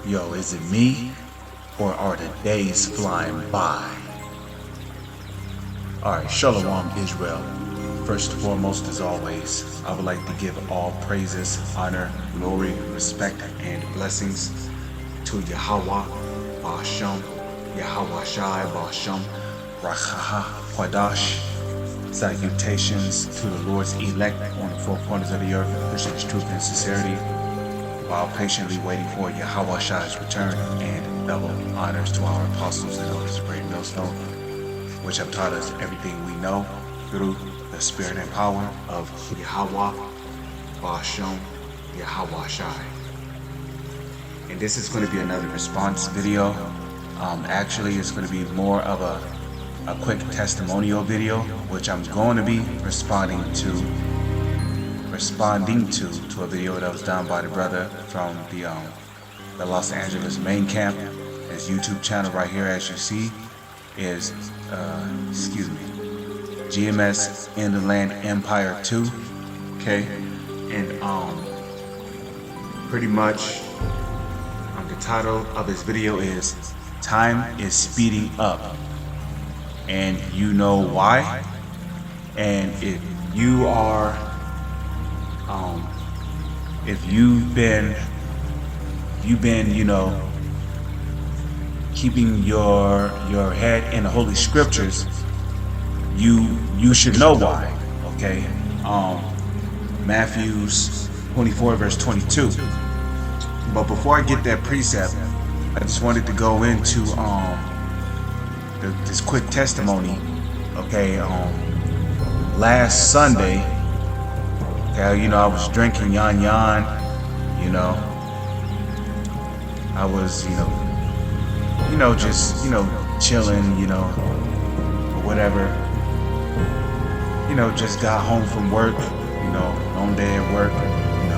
Yo, is it me, or are the days flying by? Alright, Shalom Israel. First and foremost, as always, I would like to give all praises, honor, glory, respect, and blessings to Yahweh, Ba'ashem, Yahweh Shai, Ba'ashem, Rachaha, Quadash. Salutations to the Lord's elect on the four corners of the earth, Christian's truth and sincerity, while patiently waiting for Yahweh Shai's return, and double honors to our apostles and elders of Great Millstone, which have taught us everything we know through the spirit and power of Yahweh, Ba'ashem, Yahweh Shai. And this is going to be another response video. Actually, it's going to be more of a quick testimonial video, which I'm going to be responding to a video that was done by the brother from the Los Angeles main camp. His YouTube channel right here, as you see, is GMS in the Land Empire 2. Okay, and pretty much the title of his video is "Time is Speeding Up," and you know why. And if you are if you've been keeping your head in the Holy Scriptures, you should know why. Okay, Matthews 24 verse 22. But before I get that precept, I just wanted to go into this quick testimony. Okay, last Sunday, okay, I was drinking yan. I was, just, chilling, or whatever. Just got home from work, long day at work, and,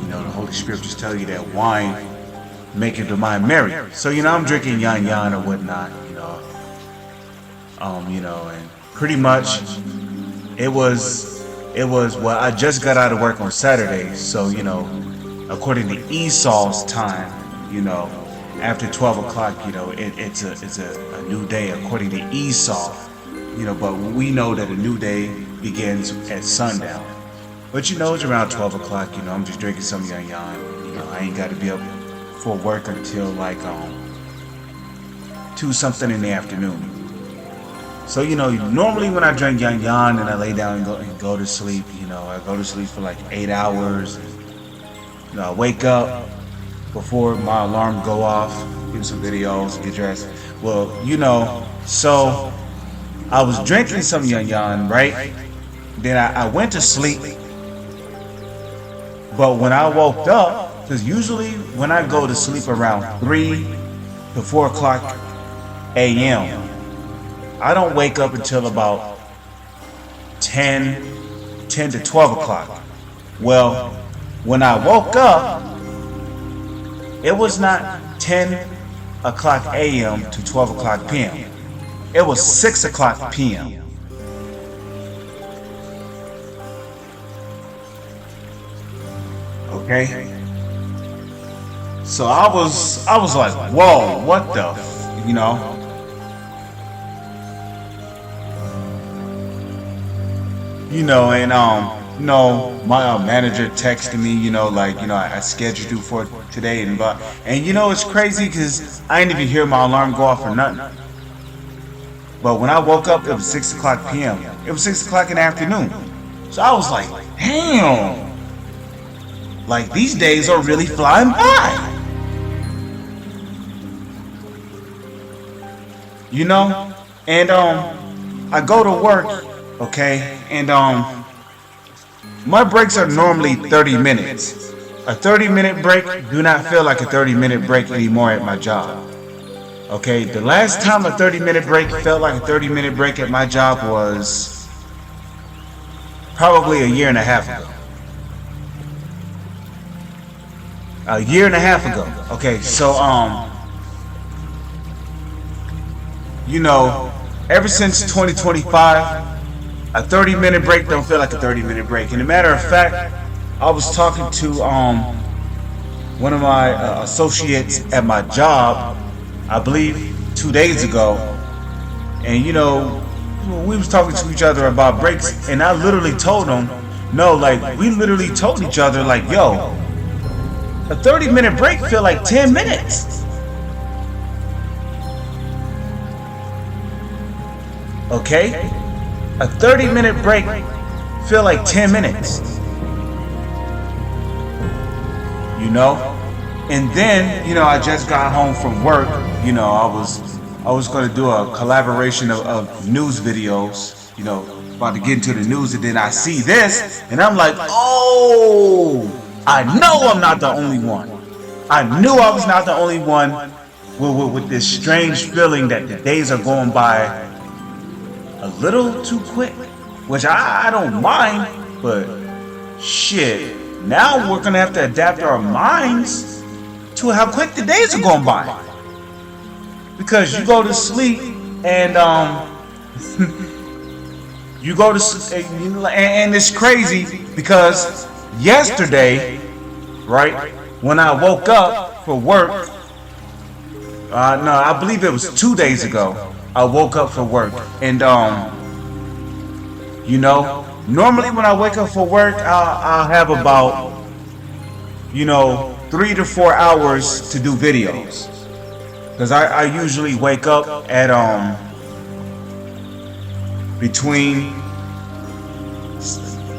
the Holy Scriptures tell you that wine maketh the mind merry. So, I'm drinking yan or whatnot, and pretty much it was well, I just got out of work on Saturday, so according to Esau's time, after 12 o'clock, it's a new day according to Esau, but we know that a new day begins at sundown. But it's around 12 o'clock, I'm just drinking some yan. I ain't got to be up for work until like 2 something in the afternoon. So normally when I drink yan and I lay down and go to sleep, I go to sleep for like 8 hours. And, I wake up before my alarm go off, do some videos, get dressed. Well, so I was drinking some yan, right? Then I went to sleep. But when I woke up, because usually when I go to sleep around 3 to 4 o'clock a.m., I don't wake up until about 10 to 12 o'clock. Well, when I woke up, it was not 10 o'clock a.m. to 12 o'clock p.m. It was 6 o'clock p.m. Okay? So I was like, whoa, what the my manager texted me, I scheduled you for today, and it's crazy because I didn't even hear my alarm go off or nothing. But when I woke up, it was 6 o'clock p.m. It was 6 o'clock in the afternoon. So I was like, damn, like these days are really flying by. And I go to work. Okay, and my breaks are normally 30 minutes. A 30-minute break do not feel like a 30-minute break anymore at my job. Okay, the last time a 30-minute break felt like a 30-minute break at my job was probably a year and a half ago. A year and a half ago. Okay, so ever since 2025, a 30-minute break don't feel like a 30-minute break. And a matter of fact, I was talking to one of my associates at my job, I believe 2 days ago, and you know, we was talking to each other about breaks, and I literally told him, no, like we literally told each other, like, yo, a 30-minute break feel like 10 minutes. Okay? A 30-minute break feel like 10 minutes. You know? And then, you know, I just got home from work. You know, I was gonna do a collaboration of news videos, you know, about to get into the news, and then I see this and I'm like, oh, I know I'm not the only one. I knew I was not the only one with this strange feeling that the days are going by a little too quick, which I don't mind, but shit, now we're gonna have to adapt our minds to how quick the days are going by. Because you go to sleep and you go to sleep, and it's crazy because yesterday, right, when I woke up for work, no, I believe it was 2 days ago, I woke up for work, and you know, normally when I wake up for work, I'll have about, you know, 3 to 4 hours to do videos, because I usually wake up at between,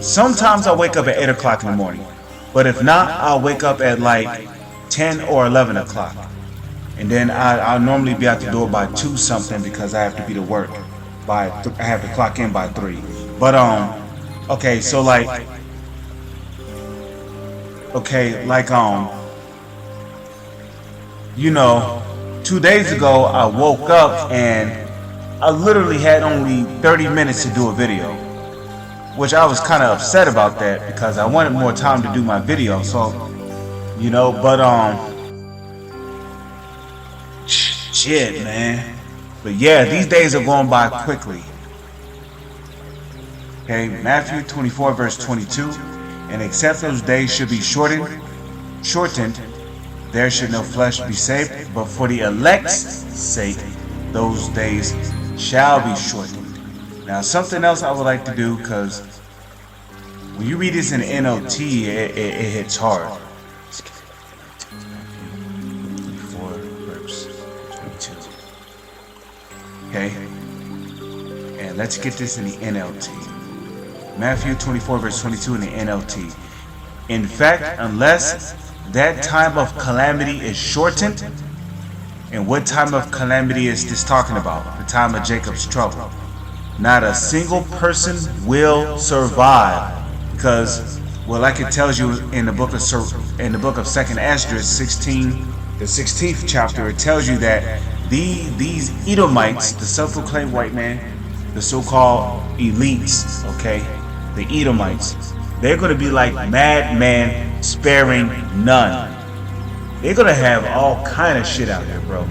sometimes I wake up at 8 o'clock in the morning, but if not, I'll wake up at like 10 or 11 o'clock. And then I'll normally be out the door by 2 something because I have to be to work by, I have to clock in by 3. But okay, so like, okay, like you know, 2 days ago I woke up and I literally had only 30 minutes to do a video, which I was kind of upset about that because I wanted more time to do my video. So, you know, but shit, man. But yeah, these days are going by quickly. Okay, Matthew 24 verse 22, and except those days should be shortened, there should no flesh be saved, but for the elect's sake, those days shall be shortened. Now, something else I would like to do, because when you read this in NLT, it hits hard. 24 verse 22. Okay, and let's get this in the NLT. Matthew 24 verse 22 in the NLT. In fact, unless that time of calamity is shortened, and what time of calamity is this talking about? The time of Jacob's trouble. Not a single person will survive, because, well, like it tells you in the book of 2nd Esdras 16, the 16th chapter, it tells you that these Edomites, the self-proclaimed white man, the so-called elites, okay, the Edomites, they're going to be like madman, sparing none. They're going to have all kind of shit out here, bro.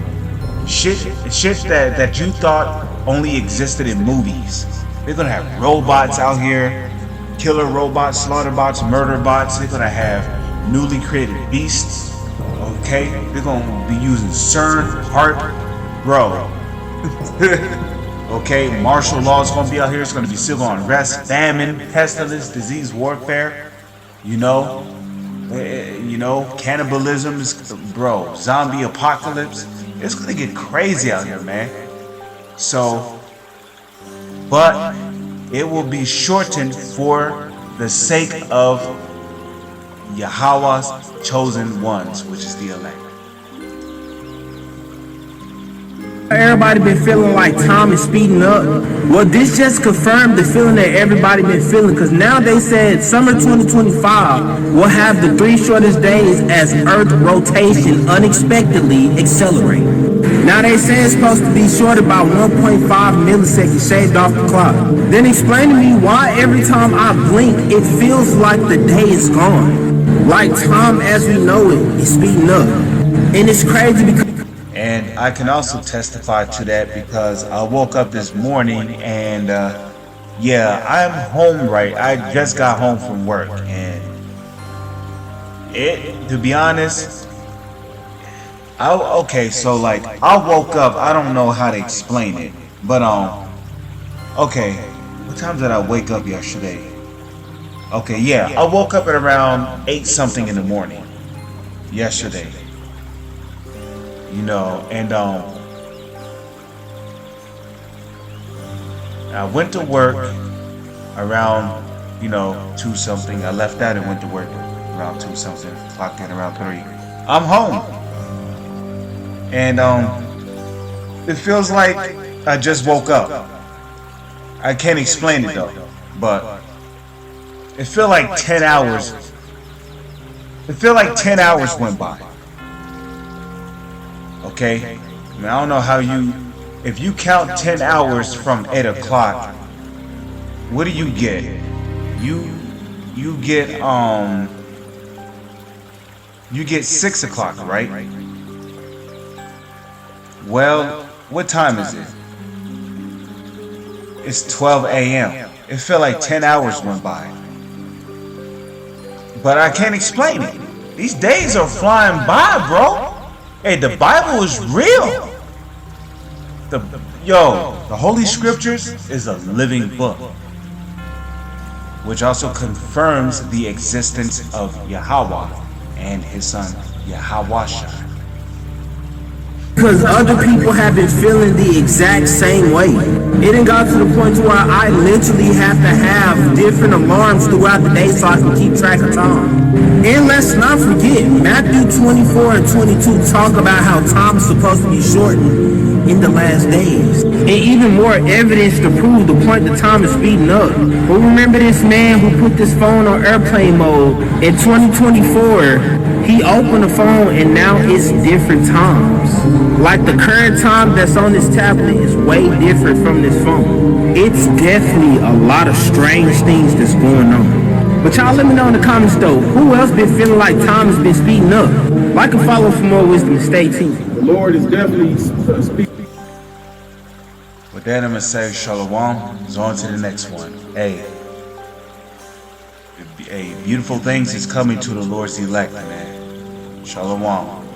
Shit that you thought only existed in movies. They're going to have robots out here, killer robots, slaughter bots, murder bots. They're going to have newly created beasts, okay? They're going to be using CERN, HARP, bro. Okay, martial law is going to be out here. It's going to be civil unrest, famine, pestilence, disease, warfare. You know, cannibalism is, bro, zombie apocalypse. It's going to get crazy out here, man. So, but it will be shortened for the sake of Yahweh's chosen ones, which is the elect. Everybody been feeling like time is speeding up. Well, this just confirmed the feeling that everybody been feeling, because now they said summer 2025 will have the 3 shortest days as Earth rotation unexpectedly accelerate. Now they say it's supposed to be shorter by 1.5 milliseconds shaved off the clock. Then explain to me why every time I blink it feels like the day is gone. Like time as we know it is speeding up. And it's crazy because, and I can also testify to that because I woke up this morning and yeah, I'm home, right? I just got home from work, and To be honest, okay, so like I woke up. I don't know how to explain it, but okay. What time did I wake up yesterday? Okay, yeah, I woke up at around 8 something in the morning yesterday. You know, and I went to work around 2 something. I left that and went to work around 2 something. Clocked in around 3. I'm home, and it feels like I just woke up. I can't explain it though, but it feel like 10 hours. It feel like 10 hours went by. Okay, I mean, I don't know how if you count 10 hours from 8 o'clock, what do you get? You get 6 o'clock, right? Well, what time is it? It's 12 a.m. It felt like 10 hours went by. But I can't explain it. These days are flying by, bro. Hey, the Bible is real. The Holy Scriptures is a living book, which also confirms the existence of Yahweh and his son Yahawashai. Because other people have been feeling the exact same way. It done got to the point to where I literally have to have different alarms throughout the day so I can keep track of time. And let's not forget, Matthew 24 and 22 talk about how time is supposed to be shortened in the last days. And even more evidence to prove the point that time is speeding up. But remember this man who put this phone on airplane mode in 2024, he opened the phone and now it's different times. Like the current time that's on this tablet is way different from this phone. It's definitely a lot of strange things that's going on. But y'all let me know in the comments though, who else been feeling like time has been speeding up? Like and follow for more wisdom and stay tuned. The Lord is definitely speaking. With that, I'm going to say shalom. It's on to the next one. Hey, beautiful things is coming to the Lord's elect, man. Shalom.